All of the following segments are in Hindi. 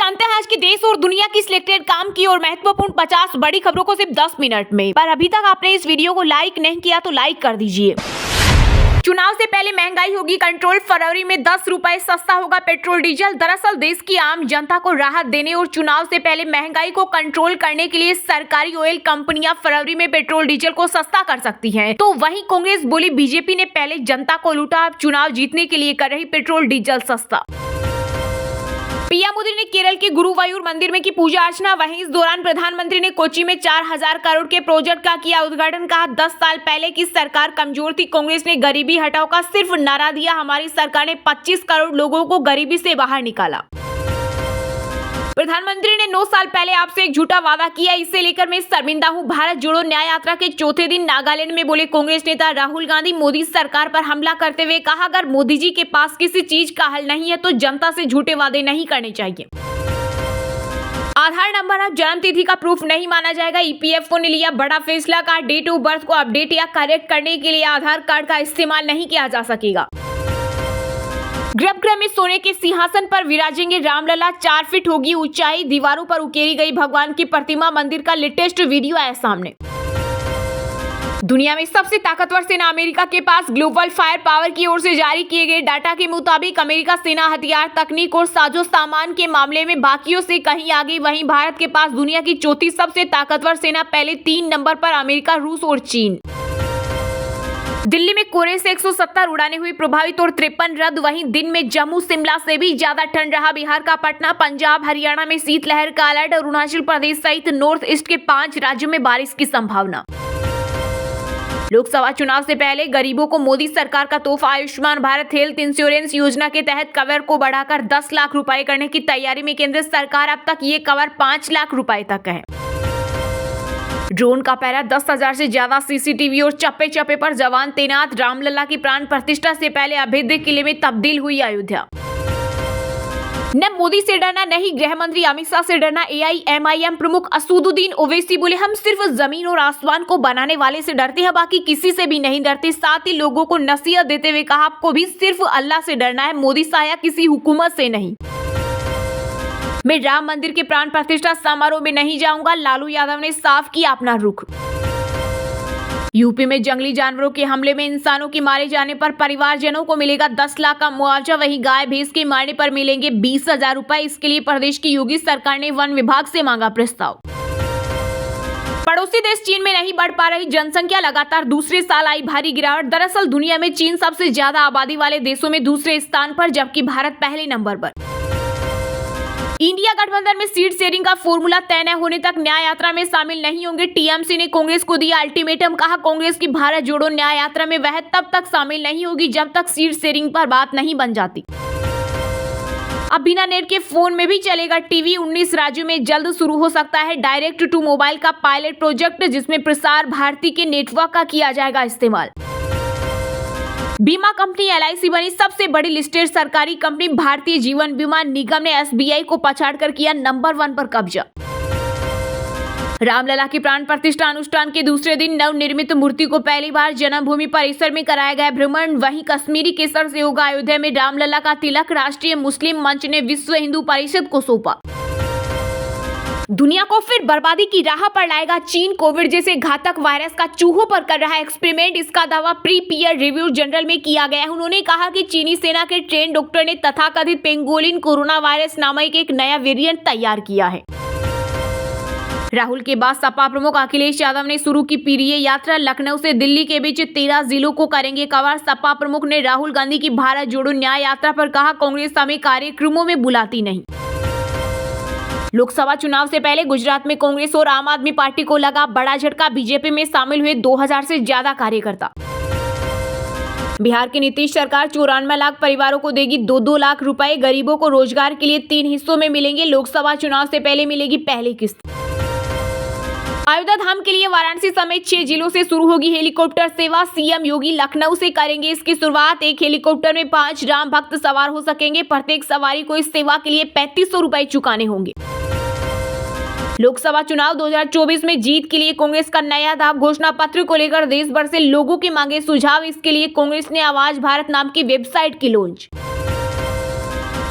जानते हैं आज की देश और दुनिया की सिलेक्टेड काम की और महत्वपूर्ण 50 बड़ी खबरों को सिर्फ 10 मिनट में। पर अभी तक आपने इस वीडियो को लाइक नहीं किया तो लाइक कर दीजिए। चुनाव से पहले महंगाई होगी कंट्रोल, फरवरी में 10 रुपए सस्ता होगा पेट्रोल डीजल। दरअसल देश की आम जनता को राहत देने और चुनाव से पहले महंगाई को कंट्रोल करने के लिए सरकारी ऑयल कंपनियां फरवरी में पेट्रोल डीजल को सस्ता कर सकती हैं। तो वहीं कांग्रेस बोली बीजेपी ने पहले जनता को लूटा, अब चुनाव जीतने के लिए कर रही पेट्रोल डीजल सस्ता। पीएम मोदी ने केरल के गुरुवायूर मंदिर में की पूजा अर्चना। वहीं इस दौरान प्रधानमंत्री ने कोच्चि में 4000 करोड़ के प्रोजेक्ट का किया उद्घाटन। कहा 10 साल पहले की सरकार कमजोर थी, कांग्रेस ने गरीबी हटाओ का सिर्फ नारा दिया, हमारी सरकार ने 25 करोड़ लोगों को गरीबी से बाहर निकाला। प्रधानमंत्री ने 9 साल पहले आपसे एक झूठा वादा किया, इसे लेकर मैं शर्मिंदा हूं। भारत जोड़ो न्याय यात्रा के चौथे दिन नागालैंड में बोले कांग्रेस नेता राहुल गांधी। मोदी सरकार पर हमला करते हुए कहा, अगर मोदी जी के पास किसी चीज का हल नहीं है तो जनता से झूठे वादे नहीं करने चाहिए। आधार नंबर अब जन्म तिथि का प्रूफ नहीं माना जाएगा। ईपीएफओ ने लिया बड़ा फैसला। का डेट ऑफ बर्थ को अपडेट या करेक्ट करने के लिए आधार कार्ड का इस्तेमाल नहीं किया जा सकेगा। गर्भगृह में सोने के सिंहासन पर विराजेंगे रामलला। 4 फीट होगी ऊंचाई, दीवारों पर उकेरी गई भगवान की प्रतिमा। मंदिर का लेटेस्ट वीडियो आया सामने। दुनिया में सबसे ताकतवर सेना अमेरिका के पास। ग्लोबल फायर पावर की ओर से जारी किए गए डाटा के मुताबिक अमेरिका सेना हथियार, तकनीक और साजो सामान के मामले में बाकियों से कहीं आगे। वहीं भारत के पास दुनिया की चौथी सबसे ताकतवर सेना, पहले 3 नंबर पर अमेरिका, रूस और चीन। दिल्ली में कोहरे से 170 उड़ानें हुई प्रभावित और 53 रद्द। वहीं दिन में जम्मू शिमला से भी ज्यादा ठंड रहा। बिहार का पटना, पंजाब हरियाणा में शीतलहर का अलर्ट। अरुणाचल प्रदेश सहित नॉर्थ ईस्ट के 5 राज्यों में बारिश की संभावना। लोकसभा चुनाव से पहले गरीबों को मोदी सरकार का तोहफा। आयुष्मान भारत हेल्थ इंश्योरेंस योजना के तहत कवर को बढ़ाकर 10 लाख रुपए करने की तैयारी में केंद्र सरकार। अब तक ये कवर 5 लाख रुपए तक है। ड्रोन का पहरा, 10,000 से ज्यादा सीसीटीवी और चप्पे चप्पे पर जवान तैनात। रामलला की प्राण प्रतिष्ठा से पहले अभेद्य किले में तब्दील हुई अयोध्या। न मोदी से डरना, नहीं गृह मंत्री अमित शाह से डरना। एआईएमआईएम प्रमुख असदुद्दीन ओवैसी बोले, हम सिर्फ जमीन और आसमान को बनाने वाले से डरते हैं, बाकी किसी से भी नहीं डरते। साथ ही लोगों को नसीहत देते हुए कहा, आपको भी सिर्फ अल्लाह से डरना है, मोदी शाह या किसी हुकूमत से नहीं। मैं राम मंदिर के प्राण प्रतिष्ठा समारोह में नहीं जाऊंगा, लालू यादव ने साफ किया अपना रुख। यूपी में जंगली जानवरों के हमले में इंसानों के मारे जाने पर परिवारजनों को मिलेगा 10 लाख का मुआवजा। वहीं गाय भैंस के मारने पर मिलेंगे 20,000 रुपए। इसके लिए प्रदेश की योगी सरकार ने वन विभाग से मांगा प्रस्ताव। पड़ोसी देश चीन में नहीं बढ़ पा रही जनसंख्या, लगातार दूसरे साल आई भारी गिरावट। दरअसल दुनिया में चीन सबसे ज्यादा आबादी वाले देशों में दूसरे स्थान पर, जबकि भारत पहले नंबर पर। इंडिया गठबंधन में सीट शेयरिंग का फॉर्मूला तय न होने तक न्याय यात्रा में शामिल नहीं होंगे। टीएमसी ने कांग्रेस को दिया अल्टीमेटम। कहा, कांग्रेस की भारत जोड़ो न्याय यात्रा में वह तब तक शामिल नहीं होगी जब तक सीट शेयरिंग पर बात नहीं बन जाती। अब बिना नेट के फोन में भी चलेगा टीवी। 19 राज्यों में जल्द शुरू हो सकता है डायरेक्ट टू मोबाइल का पायलट प्रोजेक्ट, जिसमें प्रसार भारती के नेटवर्क का किया जाएगा इस्तेमाल। बीमा कंपनी एलआईसी बनी सबसे बड़ी लिस्टेड सरकारी कंपनी। भारतीय जीवन बीमा निगम ने एसबीआई को पछाड़कर किया नंबर 1 पर कब्जा। रामलला की प्राण प्रतिष्ठा अनुष्ठान के दूसरे दिन नवनिर्मित मूर्ति को पहली बार जन्मभूमि परिसर में कराया गया भ्रमण। वहीं कश्मीरी केसर से होगा अयोध्या में रामलला का तिलक। राष्ट्रीय मुस्लिम मंच ने विश्व हिंदू परिषद को सौंपा। दुनिया को फिर बर्बादी की राह पर लाएगा चीन। कोविड जैसे घातक वायरस का चूहों पर कर रहा है एक्सपेरिमेंट। इसका दावा प्री पीयर रिव्यू जर्नल में किया गया है। उन्होंने कहा कि चीनी सेना के ट्रेन डॉक्टर ने तथाकथित पेंगोलिन कोरोना वायरस नामक एक नया वेरिएंट तैयार किया है। राहुल के बाद सपा प्रमुख अखिलेश यादव ने शुरू की पीरीय यात्रा। लखनऊ से दिल्ली के बीच 13 जिलों को करेंगे कवर। सपा प्रमुख ने राहुल गांधी की भारत जोड़ो न्याय यात्रा पर कहा, कांग्रेस हमें कार्यक्रमों में बुलाती नहीं। लोकसभा चुनाव से पहले गुजरात में कांग्रेस और आम आदमी पार्टी को लगा बड़ा झटका। बीजेपी में शामिल हुए 2000 से ज्यादा कार्यकर्ता। बिहार की नीतीश सरकार 94 लाख परिवारों को देगी 2-2 लाख रुपए। गरीबों को रोजगार के लिए 3 हिस्सों में मिलेंगे। लोकसभा चुनाव से पहले मिलेगी पहली किस्त। अयोध्या धाम के लिए वाराणसी समेत 6 जिलों से शुरू होगी हेलीकॉप्टर सेवा। सीएम योगी लखनऊ से करेंगे इसकी शुरुआत। एक हेलीकॉप्टर में 5 राम भक्त सवार हो सकेंगे। प्रत्येक सवारी को इस सेवा के लिए 3500 रुपए चुकाने होंगे। लोकसभा चुनाव 2024 में जीत के लिए कांग्रेस का नया दाव। घोषणा पत्र को लेकर देश भर से लोगों के मांगे सुझाव। इसके लिए कांग्रेस ने आवाज भारत नाम की वेबसाइट की लॉन्च।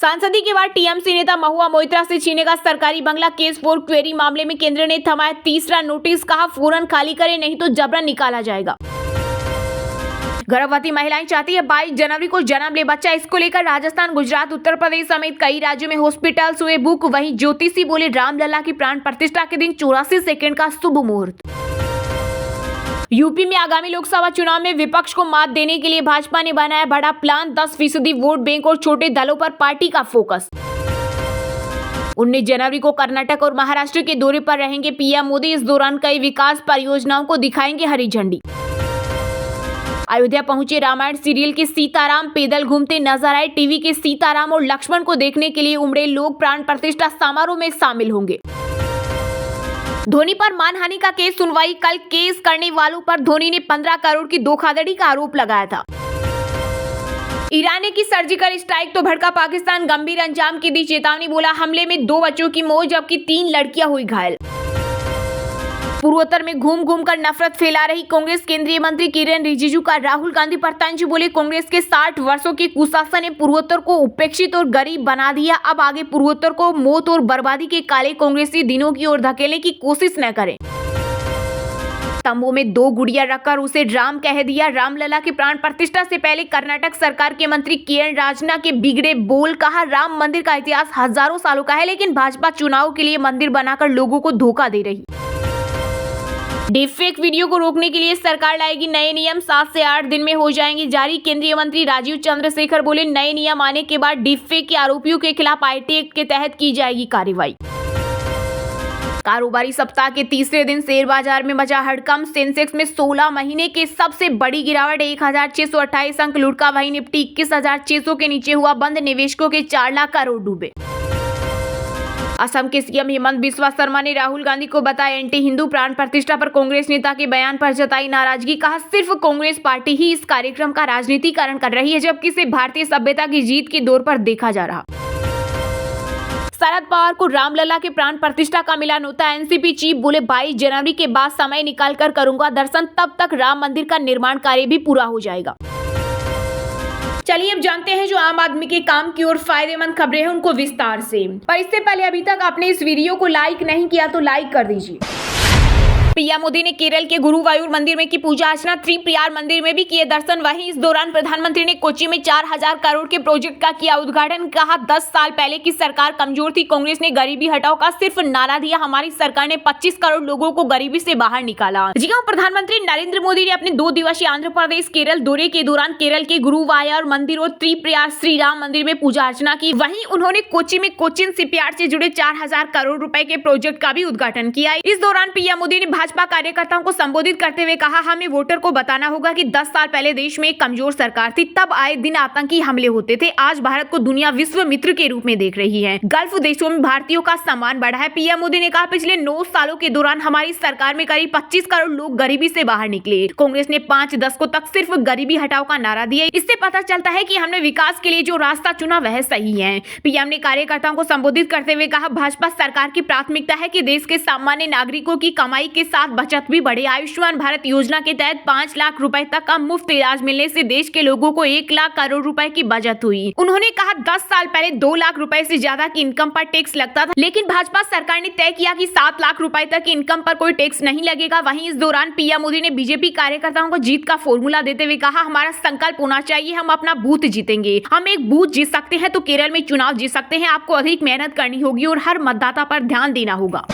सांसदी के बाद टीएमसी नेता महुआ मोइत्रा से छीनेगा सरकारी बंगला, केस फॉर क्वेरी मामले में केंद्र ने थमाया तीसरा नोटिस, कहा फौरन खाली करें नहीं तो जबरन निकाला जाएगा। गर्भवती महिलाएं चाहती है 22 जनवरी को जन्म ले बच्चा, इसको लेकर राजस्थान, गुजरात, उत्तर प्रदेश समेत कई राज्यों में हॉस्पिटल्स हुए बुक। वहीं ज्योतिषी बोले रामलला की प्राण प्रतिष्ठा के दिन 84 सेकंड का शुभ मुहूर्त। यूपी में आगामी लोकसभा चुनाव में विपक्ष को मात देने के लिए भाजपा ने बनाया बड़ा प्लान, 10% वोट बैंक और छोटे दलों पर पार्टी का फोकस। 19 जनवरी को कर्नाटक और महाराष्ट्र के दौरे पर रहेंगे पीएम मोदी, इस दौरान कई विकास परियोजनाओं को दिखाएंगे हरी झंडी। अयोध्या पहुंचे रामायण सीरियल के सीताराम पैदल घूमते नजर आए, टीवी के सीताराम और लक्ष्मण को देखने के लिए उमड़े लोग, प्राण प्रतिष्ठा समारोह में शामिल होंगे। धोनी पर मानहानि का केस सुनवाई कल, केस करने वालों पर धोनी ने 15 करोड़ की धोखाधड़ी का आरोप लगाया था। ईरान ने की सर्जिकल स्ट्राइक तो भड़का पाकिस्तान, गंभीर अंजाम की दी चेतावनी, बोला हमले में 2 बच्चों की मौत जबकि 3 लड़कियां हुई घायल। पूर्वोत्तर में घूम घूम कर नफरत फैला रही कांग्रेस, केंद्रीय मंत्री किरेन रिजिजू का राहुल गांधी पर तंज, बोले कांग्रेस के 60 वर्षों की कुशासन ने पूर्वोत्तर को उपेक्षित और गरीब बना दिया, अब आगे पूर्वोत्तर को मौत और बर्बादी के काले कांग्रेसी दिनों की ओर धकेलने की कोशिश न करें। तंबू में 2 गुड़िया रखकर उसे राम कह दिया, रामलला की प्राण प्रतिष्ठा से पहले कर्नाटक सरकार के मंत्री किरण राजना के बिगड़े बोल, कहा राम मंदिर का इतिहास हजारों सालों का है, लेकिन भाजपा चुनाव के लिए मंदिर बनाकर लोगों को धोखा दे रही। डीपफेक वीडियो को रोकने के लिए सरकार लाएगी नए नियम, 7 से 8 दिन में हो जाएंगे जारी, केंद्रीय मंत्री राजीव चंद्रशेखर बोले नए नियम आने के बाद डीपफेक के आरोपियों के खिलाफ आईटी एक्ट के तहत की जाएगी कार्रवाई। कारोबारी सप्ताह के तीसरे दिन शेयर बाजार में मचा हड़कंप, सेंसेक्स में 16 महीने के सबसे बड़ी गिरावट, 1628 अंक लुढ़का, वहीं निफ्टी 21,600 के नीचे हुआ बंद, निवेशकों के 4 लाख करोड़ डूबे। असम के सीएम हेमंत बिस्वा शर्मा ने राहुल गांधी को बताया एंटी हिंदू, प्राण प्रतिष्ठा पर कांग्रेस नेता के बयान पर जताई नाराजगी, कहा सिर्फ कांग्रेस पार्टी ही इस कार्यक्रम का राजनीतिकरण कर रही है, जबकि इसे भारतीय सभ्यता की जीत के दौर पर देखा जा रहा। शरद पवार को रामलला के प्राण प्रतिष्ठा का मिलान होता है, एनसीपी चीफ बोले 22 जनवरी के बाद समय निकालकर करूंगा दर्शन, तब तक राम मंदिर का निर्माण कार्य भी पूरा हो जाएगा। चलिए अब जानते हैं जो आम आदमी के काम की और फायदेमंद खबरें हैं उनको विस्तार से। पर इससे पहले अभी तक आपने इस वीडियो को लाइक नहीं किया तो लाइक कर दीजिए। पीएम मोदी ने केरल के गुरुवायूर मंदिर में की पूजा अर्चना, त्रिप्रयार मंदिर में भी किए दर्शन। वहीं इस दौरान प्रधानमंत्री ने कोच्चि में 4000 करोड़ के प्रोजेक्ट का किया उद्घाटन, कहा 10 साल पहले की सरकार कमजोर थी, कांग्रेस ने गरीबी हटाओ का सिर्फ नारा दिया, हमारी सरकार ने 25 करोड़ लोगों को गरीबी से बाहर निकाला। जी हां, प्रधानमंत्री नरेंद्र मोदी ने अपने 2 दिवसीय आंध्र प्रदेश केरल दौरे के दौरान केरल के गुरुवायूर मंदिर और त्रिप्रयार श्री राम मंदिर में पूजा अर्चना की। वहीं उन्होंने कोच्चि में कोचिन शिपयार्ड से जुड़े 4000 करोड़ रुपए के प्रोजेक्ट का भी उद्घाटन किया। इस दौरान पीएम मोदी ने भाजपा कार्यकर्ताओं को संबोधित करते हुए कहा, हमें वोटर को बताना होगा कि 10 साल पहले देश में एक कमजोर सरकार थी, तब आए दिन आतंकी हमले होते थे। आज भारत को दुनिया विश्व मित्र के रूप में देख रही है, गल्फ देशों में भारतीयों का सम्मान बढ़ा है। पीएम मोदी ने कहा, पिछले 9 सालों के दौरान हमारी सरकार में करीब 25 करोड़ लोग गरीबी से बाहर निकले। कांग्रेस ने 5 दशकों तक सिर्फ गरीबी हटाओ का नारा दिया। इससे पता चलता है कि हमने विकास के लिए जो रास्ता चुना वह सही है। पीएम ने कार्यकर्ताओं को संबोधित करते हुए कहा, भाजपा सरकार की प्राथमिकता है कि देश के सामान्य नागरिकों की कमाई के साथ बचत भी बढ़े। आयुष्मान भारत योजना के तहत 5 लाख रुपए तक का मुफ्त इलाज मिलने से देश के लोगों को 1 लाख करोड़ रुपए की बचत हुई। उन्होंने कहा, 10 साल पहले 2 लाख रुपए से ज्यादा की इनकम पर टैक्स लगता था, लेकिन भाजपा सरकार ने तय किया कि 7 लाख रुपए तक की इनकम पर कोई टैक्स नहीं लगेगा। वहीं इस दौरान पीएम मोदी ने बीजेपी कार्यकर्ताओं को जीत का फॉर्मूला देते हुए कहा, हमारा संकल्प होना चाहिए, हम अपना बूथ जीतेंगे। हम एक बूथ जीत सकते हैं तो केरल में चुनाव जीत सकते हैं। आपको अधिक मेहनत करनी होगी और हर मतदाता पर ध्यान देना होगा।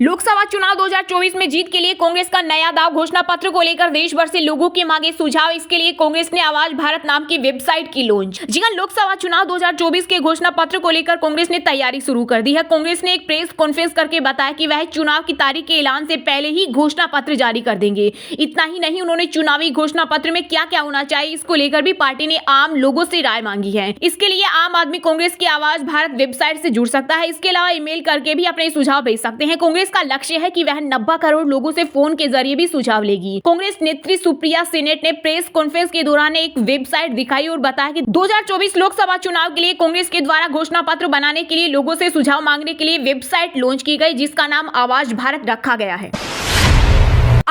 लोकसभा चुनाव 2024 में जीत के लिए कांग्रेस का नया दाव, घोषणा पत्र को लेकर देश भर से लोगों के मांगे सुझाव। इसके लिए कांग्रेस ने आवाज भारत नाम की वेबसाइट की लॉन्च। जी हां, लोकसभा चुनाव 2024 के घोषणा पत्र को लेकर कांग्रेस ने तैयारी शुरू कर दी है। कांग्रेस ने एक प्रेस कॉन्फ्रेंस करके बताया कि वह चुनाव की तारीख के ऐलान से पहले ही घोषणा पत्र जारी कर देंगे। इतना ही नहीं, उन्होंने चुनावी घोषणा पत्र में क्या क्या होना चाहिए इसको लेकर भी पार्टी ने आम लोगों से राय मांगी है। इसके लिए आम आदमी कांग्रेस की आवाज भारत वेबसाइट से जुड़ सकता है। इसके अलावा ईमेल करके भी अपने सुझाव भेज सकते हैं। कांग्रेस का लक्ष्य है कि 90 करोड़ लोगों से फोन के जरिए भी सुझाव लेगी। कांग्रेस नेत्री सुप्रिया सेनेट ने प्रेस कॉन्फ्रेंस के दौरान एक वेबसाइट दिखाई और बताया कि 2024 लोकसभा चुनाव के लिए कांग्रेस के द्वारा घोषणा पत्र बनाने के लिए लोगों से सुझाव मांगने के लिए वेबसाइट लॉन्च की गई, जिसका नाम आवाज भारत रखा गया है।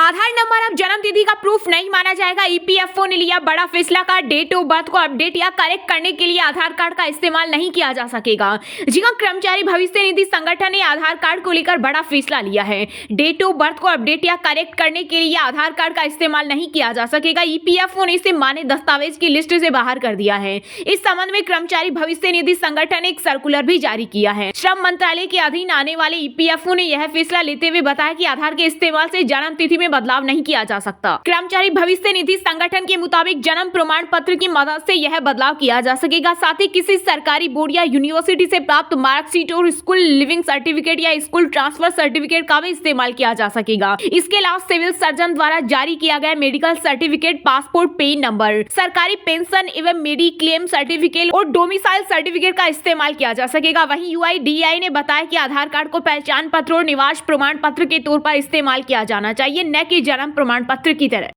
आधार नंबर अब जन्म तिथि का प्रूफ नहीं माना जाएगा। ईपीएफओ ने लिया बड़ा फैसला का डेट ऑफ बर्थ को अपडेट या करेक्ट करने के लिए आधार कार्ड का इस्तेमाल नहीं किया जा सकेगा। जी हां, कर्मचारी भविष्य निधि संगठन ने आधार कार्ड को लेकर बड़ा फैसला लिया है। डेट ऑफ बर्थ को अपडेट या करेक्ट करने के लिए आधार कार्ड का इस्तेमाल नहीं किया जा सकेगा। ईपीएफओ ने इसे मान्य दस्तावेज की लिस्ट से बाहर कर दिया है। इस संबंध में कर्मचारी भविष्य निधि संगठन ने एक सर्कुलर भी जारी किया है। श्रम मंत्रालय के अधीन आने वाले ईपीएफओ ने यह फैसला लेते हुए बताया कि आधार के इस्तेमाल से जन्म तिथि में बदलाव नहीं किया जा सकता। कर्मचारी भविष्य निधि संगठन के मुताबिक जन्म प्रमाण पत्र की मदद से यह बदलाव किया जा सकेगा। साथ ही किसी सरकारी बोर्ड या यूनिवर्सिटी से प्राप्त मार्कशीट और स्कूल लिविंग सर्टिफिकेट या स्कूल ट्रांसफर सर्टिफिकेट का भी इस्तेमाल किया जा सकेगा। इसके अलावा सिविल सर्जन द्वारा जारी किया गया medical certificate, passport, PAN number, सरकारी पेंशन एवं मेडिक्लेम सर्टिफिकेट और डोमिसाइल सर्टिफिकेट का इस्तेमाल किया जा सकेगा। वहीं यूआईडीएआई ने बताया कि आधार कार्ड को पहचान पत्र और निवास प्रमाण पत्र के तौर पर इस्तेमाल किया जाना चाहिए, न कि जन्म प्रमाण पत्र की तरह।